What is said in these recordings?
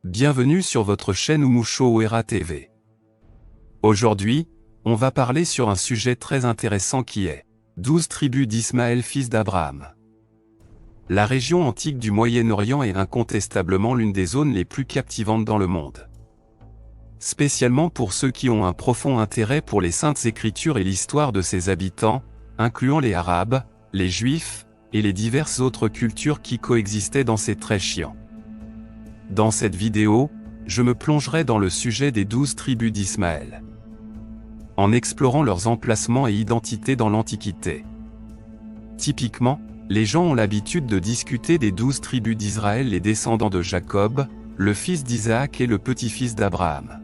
Bienvenue sur votre chaîne Oumoucho Ouera TV. Aujourd'hui, on va parler sur un sujet très intéressant qui est 12 tribus d'Ismaël fils d'Abraham. La région antique du Moyen-Orient est incontestablement l'une des zones les plus captivantes dans le monde. Spécialement pour ceux qui ont un profond intérêt pour les Saintes Écritures et l'histoire de ses habitants, incluant les Arabes, les Juifs, et les diverses autres cultures qui coexistaient dans ces régions. Dans cette vidéo, je me plongerai dans le sujet des 12 tribus d'Ismaël, en explorant leurs emplacements et identités dans l'Antiquité. Typiquement, les gens ont l'habitude de discuter des 12 tribus d'Israël, les descendants de Jacob, le fils d'Isaac et le petit-fils d'Abraham.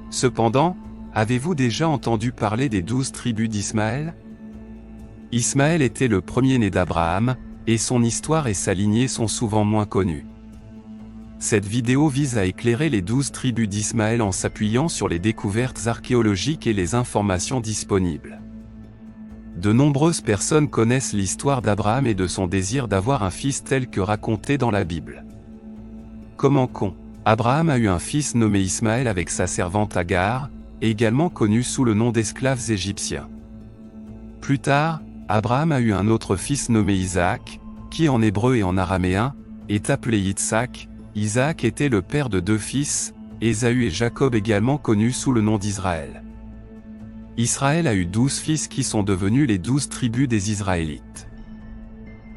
Cependant, avez-vous déjà entendu parler des 12 tribus d'Ismaël? Ismaël était le premier-né d'Abraham, et son histoire et sa lignée sont souvent moins connues. Cette vidéo vise à éclairer les 12 tribus d'Ismaël en s'appuyant sur les découvertes archéologiques et les informations disponibles. De nombreuses personnes connaissent l'histoire d'Abraham et de son désir d'avoir un fils tel que raconté dans la Bible. Comment Abraham a eu un fils nommé Ismaël avec sa servante Agar, également connue sous le nom d'esclaves égyptiens. Plus tard, Abraham a eu un autre fils nommé Isaac, qui en hébreu et en araméen, est appelé Yitzhak. Isaac était le père de deux fils, Ésaü et Jacob, également connus sous le nom d'Israël. Israël a eu 12 fils qui sont devenus les 12 tribus des Israélites.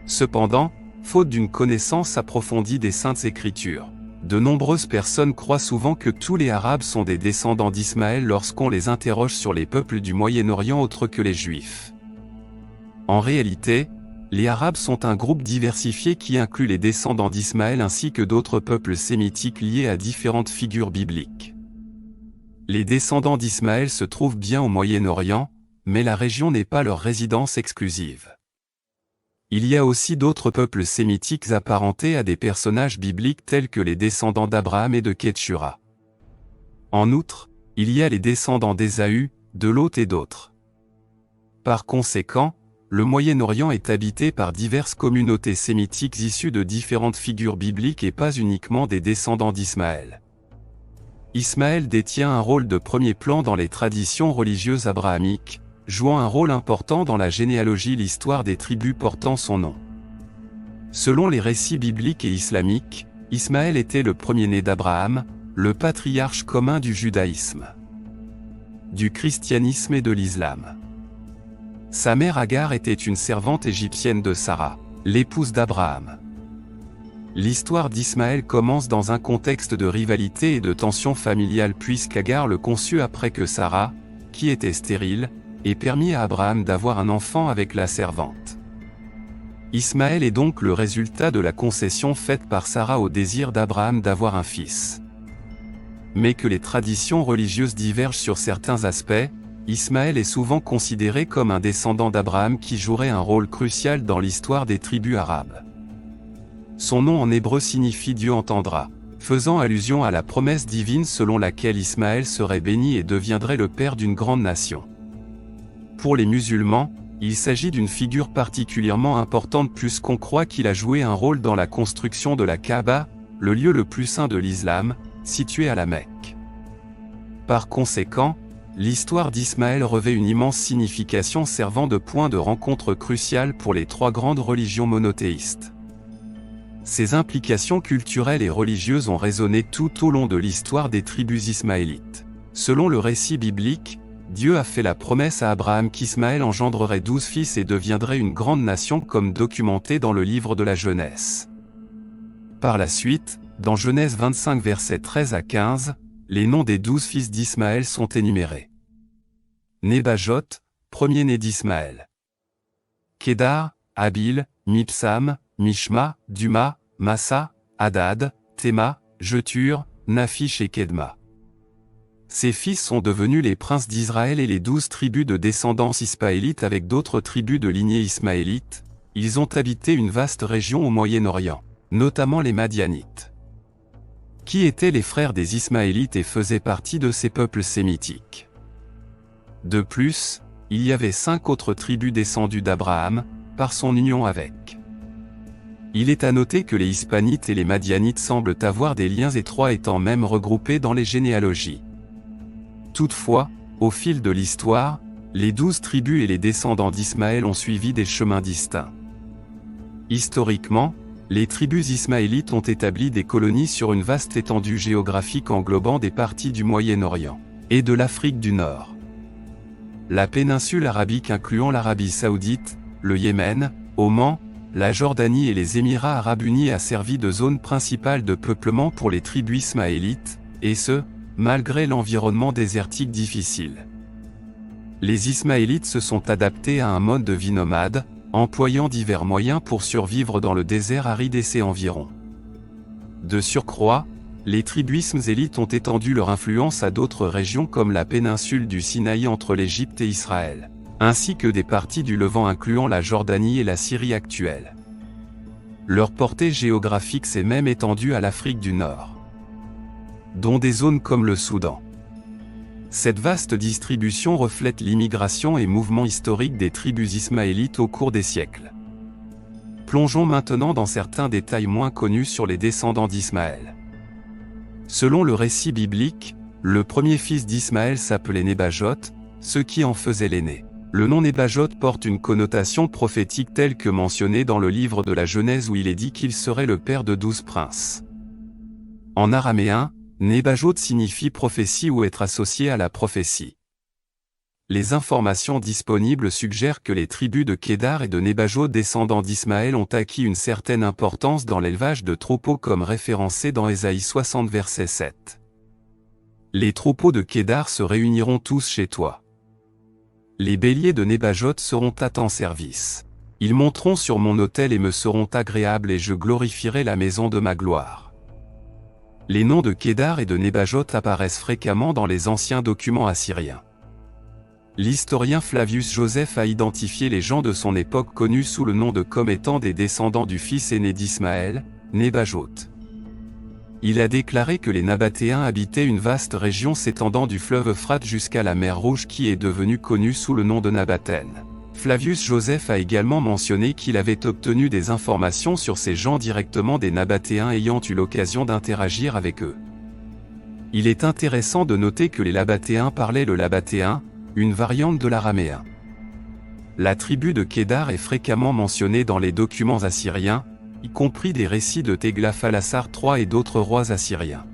Cependant, faute d'une connaissance approfondie des Saintes Écritures, de nombreuses personnes croient souvent que tous les Arabes sont des descendants d'Ismaël lorsqu'on les interroge sur les peuples du Moyen-Orient autres que les Juifs. En réalité, les Arabes sont un groupe diversifié qui inclut les descendants d'Ismaël ainsi que d'autres peuples sémitiques liés à différentes figures bibliques. Les descendants d'Ismaël se trouvent bien au Moyen-Orient, mais la région n'est pas leur résidence exclusive. Il y a aussi d'autres peuples sémitiques apparentés à des personnages bibliques tels que les descendants d'Abraham et de Ketshura. En outre, il y a les descendants d'Ésaü, de Lot et d'autres. Par conséquent, le Moyen-Orient est habité par diverses communautés sémitiques issues de différentes figures bibliques et pas uniquement des descendants d'Ismaël. Ismaël détient un rôle de premier plan dans les traditions religieuses abrahamiques, jouant un rôle important dans la généalogie, l'histoire des tribus portant son nom. Selon les récits bibliques et islamiques, Ismaël était le premier-né d'Abraham, le patriarche commun du judaïsme, du christianisme et de l'islam. Sa mère Agar était une servante égyptienne de Sarah, l'épouse d'Abraham. L'histoire d'Ismaël commence dans un contexte de rivalité et de tension familiale puisqu'Agar le conçut après que Sarah, qui était stérile, ait permis à Abraham d'avoir un enfant avec la servante. Ismaël est donc le résultat de la concession faite par Sarah au désir d'Abraham d'avoir un fils. Mais que les traditions religieuses divergent sur certains aspects, Ismaël est souvent considéré comme un descendant d'Abraham qui jouerait un rôle crucial dans l'histoire des tribus arabes. Son nom en hébreu signifie Dieu entendra, faisant allusion à la promesse divine selon laquelle Ismaël serait béni et deviendrait le père d'une grande nation. Pour les musulmans, il s'agit d'une figure particulièrement importante puisqu'on croit qu'il a joué un rôle dans la construction de la Kaaba, le lieu le plus saint de l'islam, situé à la Mecque. Par conséquent, l'histoire d'Ismaël revêt une immense signification servant de point de rencontre crucial pour les trois grandes religions monothéistes. Ces implications culturelles et religieuses ont résonné tout au long de l'histoire des tribus ismaélites. Selon le récit biblique, Dieu a fait la promesse à Abraham qu'Ismaël engendrerait 12 fils et deviendrait une grande nation comme documenté dans le livre de la Genèse. Par la suite, dans Genèse 25 versets 13 à 15, les noms des 12 fils d'Ismaël sont énumérés. Nebajot, premier-né d'Ismaël. Kédar, Abil, Mibsam, Mishma, Duma, Massa, Hadad, Théma, Jetur, Naphish et Kedma. Ces fils sont devenus les princes d'Israël et les 12 tribus de descendance ismaélite avec d'autres tribus de lignée ismaélite. Ils ont habité une vaste région au Moyen-Orient, notamment les Madianites, qui étaient les frères des Ismaélites et faisaient partie de ces peuples sémitiques. De plus, il y avait 5 autres tribus descendues d'Abraham, par son union avec Il est à noter que les Hispanites et les Madianites semblent avoir des liens étroits étant même regroupés dans les généalogies. Toutefois, au fil de l'histoire, les 12 tribus et les descendants d'Ismaël ont suivi des chemins distincts. Historiquement, les tribus ismaélites ont établi des colonies sur une vaste étendue géographique englobant des parties du Moyen-Orient et de l'Afrique du Nord. La péninsule arabique incluant l'Arabie saoudite, le Yémen, Oman, la Jordanie et les Émirats arabes unis a servi de zone principale de peuplement pour les tribus ismaélites, et ce, malgré l'environnement désertique difficile. Les Ismaélites se sont adaptés à un mode de vie nomade, employant divers moyens pour survivre dans le désert aride et ses environs. De surcroît, les tribus ismaélites ont étendu leur influence à d'autres régions comme la péninsule du Sinaï entre l'Égypte et Israël, ainsi que des parties du Levant incluant la Jordanie et la Syrie actuelle. Leur portée géographique s'est même étendue à l'Afrique du Nord, dont des zones comme le Soudan. Cette vaste distribution reflète l'immigration et mouvement historique des tribus ismaélites au cours des siècles. Plongeons maintenant dans certains détails moins connus sur les descendants d'Ismaël. Selon le récit biblique, le premier fils d'Ismaël s'appelait Nébajot, ce qui en faisait l'aîné. Le nom Nébajot porte une connotation prophétique telle que mentionnée dans le livre de la Genèse où il est dit qu'il serait le père de 12 princes. En araméen, Nébajot signifie prophétie ou être associé à la prophétie. Les informations disponibles suggèrent que les tribus de Kédar et de Nébajot descendants d'Ismaël ont acquis une certaine importance dans l'élevage de troupeaux comme référencé dans Ésaïe 60 verset 7. Les troupeaux de Kédar se réuniront tous chez toi. Les béliers de Nébajot seront à ton service. Ils monteront sur mon autel et me seront agréables et je glorifierai la maison de ma gloire. Les noms de Kédar et de Nébajot apparaissent fréquemment dans les anciens documents assyriens. L'historien Flavius Joseph a identifié les gens de son époque connus sous le nom de comme étant des descendants du fils aîné d'Ismaël, Nébajot. Il a déclaré que les Nabatéens habitaient une vaste région s'étendant du fleuve Euphrate jusqu'à la mer Rouge qui est devenue connue sous le nom de Nabatène. Flavius Joseph a également mentionné qu'il avait obtenu des informations sur ces gens directement des Nabatéens ayant eu l'occasion d'interagir avec eux. Il est intéressant de noter que les Nabatéens parlaient le nabatéen, une variante de l'araméen. La tribu de Kédar est fréquemment mentionnée dans les documents assyriens, y compris des récits de Téglath-Phalassar III et d'autres rois assyriens.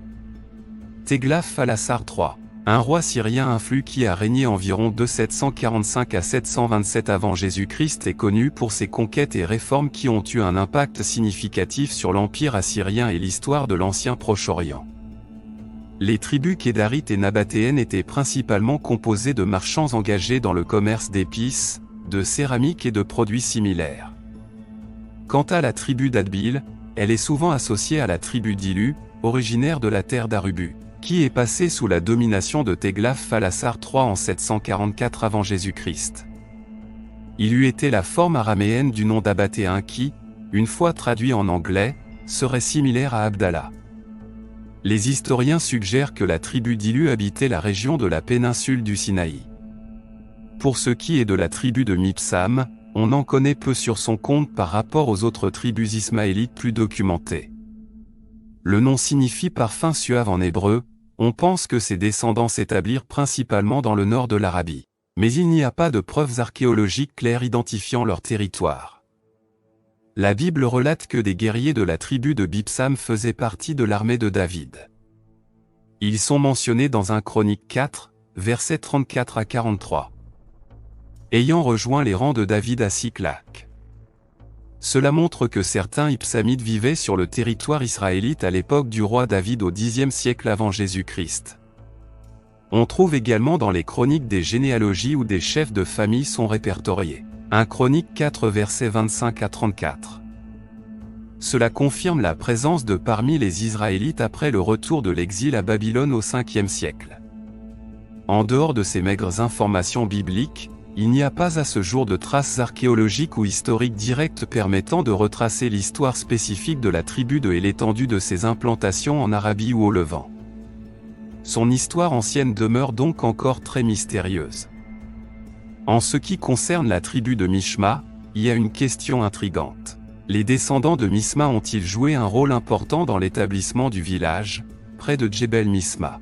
Téglath-Phalassar III, un roi syrien influent qui a régné environ de 745 à 727 avant Jésus-Christ est connu pour ses conquêtes et réformes qui ont eu un impact significatif sur l'empire assyrien et l'histoire de l'ancien Proche-Orient. Les tribus kédarites et nabatéennes étaient principalement composées de marchands engagés dans le commerce d'épices, de céramique et de produits similaires. Quant à la tribu d'Adbil, elle est souvent associée à la tribu d'Ilu, originaire de la terre d'Arubu, qui est passée sous la domination de Téglath-Phalassar III en 744 avant Jésus-Christ. Il eût été la forme araméenne du nom d'Abatéen qui, une fois traduit en anglais, serait similaire à Abdallah. Les historiens suggèrent que la tribu d'Ilu habitait la région de la péninsule du Sinaï. Pour ce qui est de la tribu de Mibsam, on en connaît peu sur son compte par rapport aux autres tribus ismaélites plus documentées. Le nom signifie parfum suave en hébreu, on pense que ses descendants s'établirent principalement dans le nord de l'Arabie. Mais il n'y a pas de preuves archéologiques claires identifiant leur territoire. La Bible relate que des guerriers de la tribu de Mibsam faisaient partie de l'armée de David. Ils sont mentionnés dans 1 Chronique 4, versets 34 à 43. Ayant rejoint les rangs de David à Siklag. Cela montre que certains Ibsamites vivaient sur le territoire israélite à l'époque du roi David au Xe siècle avant Jésus-Christ. On trouve également dans les chroniques des généalogies où des chefs de famille sont répertoriés. 1 Chronique 4 versets 25 à 34. Cela confirme la présence de parmi les Israélites après le retour de l'exil à Babylone au 5e siècle. En dehors de ces maigres informations bibliques, il n'y a pas à ce jour de traces archéologiques ou historiques directes permettant de retracer l'histoire spécifique de la tribu et l'étendue de ses implantations en Arabie ou au Levant. Son histoire ancienne demeure donc encore très mystérieuse. En ce qui concerne la tribu de Mishma, il y a une question intrigante. Les descendants de Misma ont-ils joué un rôle important dans l'établissement du village, près de Djebel Misma?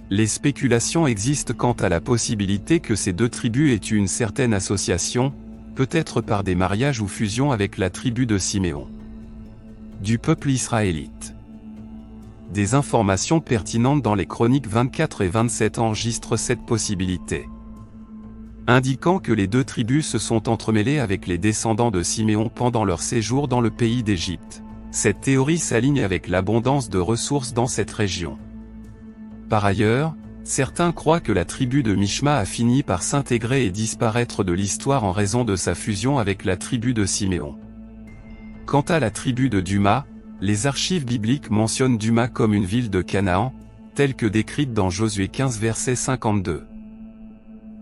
Les spéculations existent quant à la possibilité que ces deux tribus aient eu une certaine association, peut-être par des mariages ou fusions avec la tribu de Siméon, du peuple israélite. Des informations pertinentes dans les chroniques 24 et 27 enregistrent cette possibilité, indiquant que les deux tribus se sont entremêlées avec les descendants de Siméon pendant leur séjour dans le pays d'Égypte. Cette théorie s'aligne avec l'abondance de ressources dans cette région. Par ailleurs, certains croient que la tribu de Mishma a fini par s'intégrer et disparaître de l'histoire en raison de sa fusion avec la tribu de Siméon. Quant à la tribu de Duma, les archives bibliques mentionnent Duma comme une ville de Canaan, telle que décrite dans Josué 15 verset 52.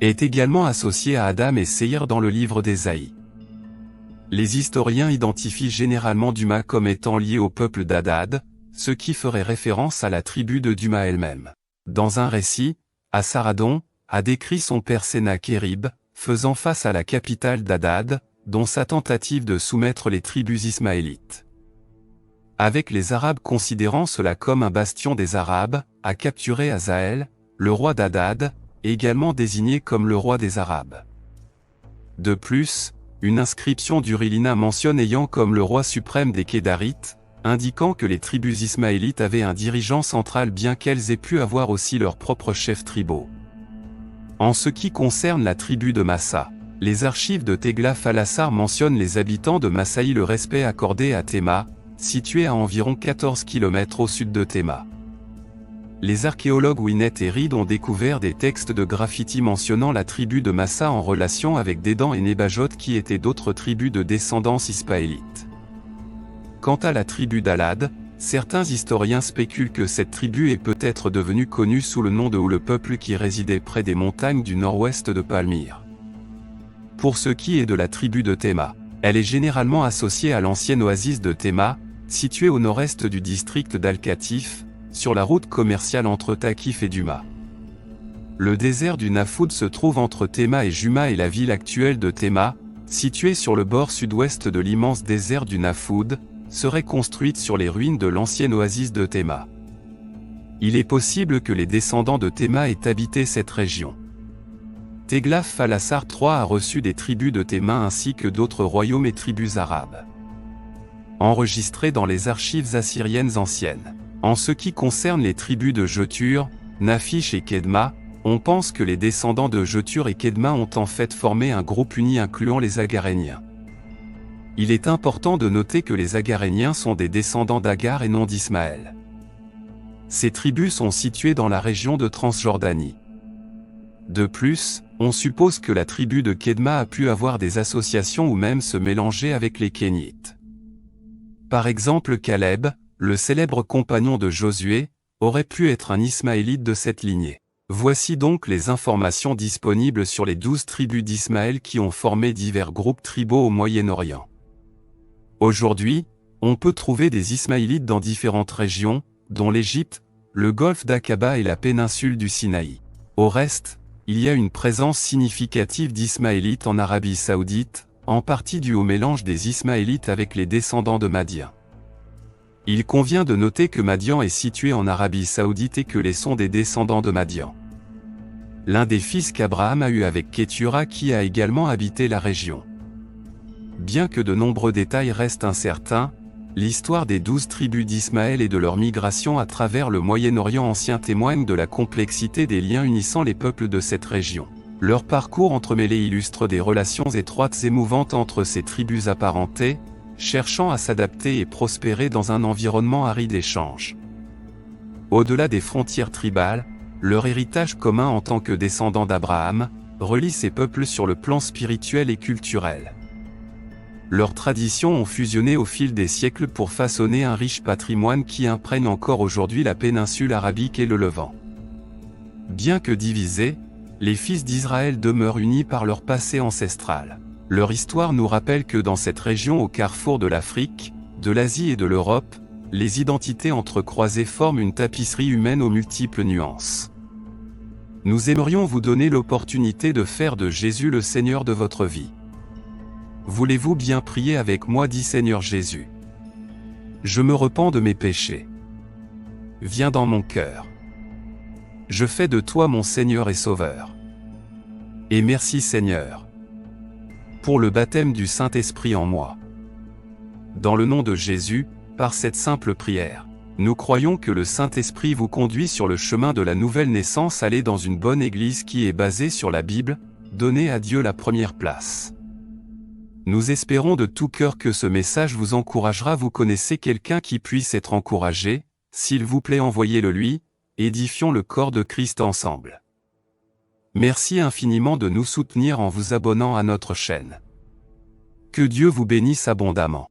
Est également associée à Adam et Séir dans le livre d'Ésaïe. Les historiens identifient généralement Duma comme étant lié au peuple d'Hadad, ce qui ferait référence à la tribu de Duma elle-même. Dans un récit, Assaradon a décrit son père Sennachérib, faisant face à la capitale d'Hadad, dont sa tentative de soumettre les tribus ismaélites. Avec les Arabes considérant cela comme un bastion des Arabes, a capturé Hazaël, le roi d'Hadad, également désigné comme le roi des Arabes. De plus, une inscription d'Urilina mentionne ayant comme le roi suprême des Kédarites, indiquant que les tribus ismaélites avaient un dirigeant central bien qu'elles aient pu avoir aussi leurs propres chefs tribaux. En ce qui concerne la tribu de Massa, les archives de Tegla-Falassar mentionnent les habitants de Massaï le respect accordé à Théma, situé à environ 14 km au sud de Théma. Les archéologues Winnet et Reed ont découvert des textes de graffiti mentionnant la tribu de Massa en relation avec Dédan et Nébajot qui étaient d'autres tribus de descendance ismaélite. Quant à la tribu d'Alad, certains historiens spéculent que cette tribu est peut-être devenue connue sous le nom de Ou, le peuple qui résidait près des montagnes du nord-ouest de Palmyre. Pour ce qui est de la tribu de Théma, elle est généralement associée à l'ancienne oasis de Théma, située au nord-est du district d'Al-Katif, sur la route commerciale entre Takif et Duma. Le désert du Nafoud se trouve entre Théma et Juma et la ville actuelle de Théma, située sur le bord sud-ouest de l'immense désert du Nafoud, serait construite sur les ruines de l'ancienne oasis de Théma. Il est possible que les descendants de Théma aient habité cette région. Tegla-Falassar III a reçu des tribus de Théma ainsi que d'autres royaumes et tribus arabes, enregistrés dans les archives assyriennes anciennes. En ce qui concerne les tribus de Jetur, Naphish et Kedma, on pense que les descendants de Jetur et Kedma ont en fait formé un groupe uni incluant les Agaréniens. Il est important de noter que les Agaréniens sont des descendants d'Agar et non d'Ismaël. Ces tribus sont situées dans la région de Transjordanie. De plus, on suppose que la tribu de Kedma a pu avoir des associations ou même se mélanger avec les Kénites. Par exemple Caleb, le célèbre compagnon de Josué, aurait pu être un Ismaélite de cette lignée. Voici donc les informations disponibles sur les 12 tribus d'Ismaël qui ont formé divers groupes tribaux au Moyen-Orient. Aujourd'hui, on peut trouver des Ismaélites dans différentes régions, dont l'Égypte, le golfe d'Aqaba et la péninsule du Sinaï. Au reste, il y a une présence significative d'Ismaélites en Arabie Saoudite, en partie due au mélange des Ismaélites avec les descendants de Madian. Il convient de noter que Madian est situé en Arabie Saoudite et que les sont des descendants de Madian. L'un des fils qu'Abraham a eu avec Kétura qui a également habité la région. Bien que de nombreux détails restent incertains, l'histoire des 12 tribus d'Ismaël et de leur migration à travers le Moyen-Orient ancien témoigne de la complexité des liens unissant les peuples de cette région. Leur parcours entremêlé illustre des relations étroites et mouvantes entre ces tribus apparentées, cherchant à s'adapter et prospérer dans un environnement aride et change. Au-delà des frontières tribales, leur héritage commun en tant que descendants d'Abraham, relie ces peuples sur le plan spirituel et culturel. Leurs traditions ont fusionné au fil des siècles pour façonner un riche patrimoine qui imprègne encore aujourd'hui la péninsule arabique et le Levant. Bien que divisés, les fils d'Israël demeurent unis par leur passé ancestral. Leur histoire nous rappelle que dans cette région au carrefour de l'Afrique, de l'Asie et de l'Europe, les identités entrecroisées forment une tapisserie humaine aux multiples nuances. Nous aimerions vous donner l'opportunité de faire de Jésus le Seigneur de votre vie. Voulez-vous bien prier avec moi? Dit Seigneur Jésus. Je me repens de mes péchés. Viens dans mon cœur. Je fais de toi mon Seigneur et Sauveur. Et merci Seigneur pour le baptême du Saint-Esprit en moi. Dans le nom de Jésus, par cette simple prière, nous croyons que le Saint-Esprit vous conduit sur le chemin de la nouvelle naissance. Allez dans une bonne église qui est basée sur la Bible, donnez à Dieu la première place. Nous espérons de tout cœur que ce message vous encouragera. Vous connaissez quelqu'un qui puisse être encouragé? S'il vous plaît, envoyez-le lui, édifions le corps de Christ ensemble. Merci infiniment de nous soutenir en vous abonnant à notre chaîne. Que Dieu vous bénisse abondamment.